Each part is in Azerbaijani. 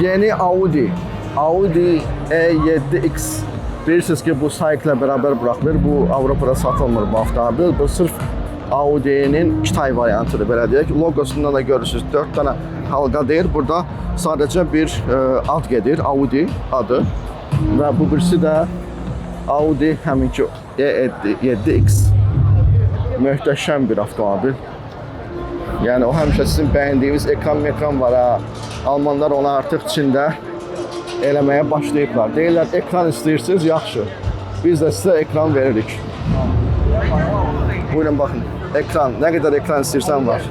Yeni Audi A7X. Bilirsiniz ki bu Saik'le beraber bırakılır. Bu Avrupa'da satılmır bu avtomobil. Bu sırf Audi'nin Kitay variantıdır. Belə deyək. Logosundan da görürsünüz 4 tane halqa deyir. Burada sadece bir ad gedir. Audi adı. Ve bu birisi de Audi həminki A7X. Möhtəşəm bir avtomobil. Yani o həmişə sizin bəyəndiyiniz ekran var ha. Almanlar onu artıq içində eləməyə başlayıblar. Deyirlər, ekran istəyirsiniz, yaxşı. Biz də sizə ekran veririk. Buyurun baxın, ekran, nə qədər ekran istəyirsən var.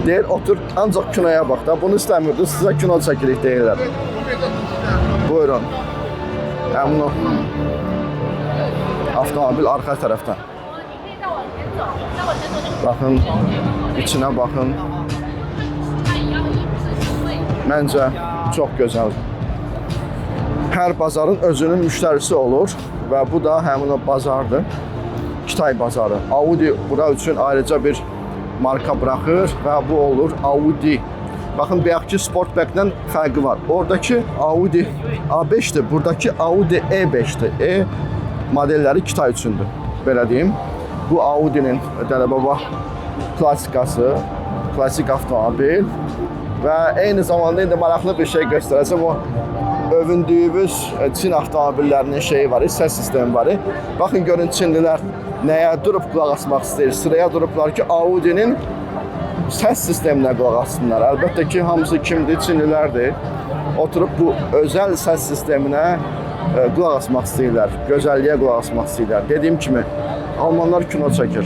Deyir, otur, ancaq kinoya bax da. Bunu istəmirdiniz, sizə kino çəkirik deyirlər. Buyurun. Həmin o avtomobil arxa tərəfdən. Baxın, içinə baxın. Məncə çox gözəldir. Hər bazarın özünün müştərisi olur və bu da həmin o bazardır. Kitay bazarı. Audi bura üçün ayrıca bir marka bırakır və bu olur Audi. Baxın, bayaqki Sportback-dən fərqi var. Oradakı Audi A5'dir, buradakı Audi E5'dir. E modelləri Kitay üçündür, belə deyim. Bu Audi'nin dəlibaba klassikası, klasik avtomobil və eyni zamanda indi maraqlı bir şey göstərəcəm. O övündüyümüz Çin avtomobillərinin şeyi var, səs sistemi var. Baxın, görün Çinlilər nəyə durub qulaq asmaq istəyir. Sıraya durublar ki, Audi'nin səs sisteminə qulaq assınlar. Əlbəttə ki, hamısı kimdir? Çinlilərdir. Oturub bu özəl səs sisteminə qulaq asmaq istəyirlər. Gözəlliyə qulaq asmaq istəyirlər. Dediyim kimi, Almanlar kino çəkir.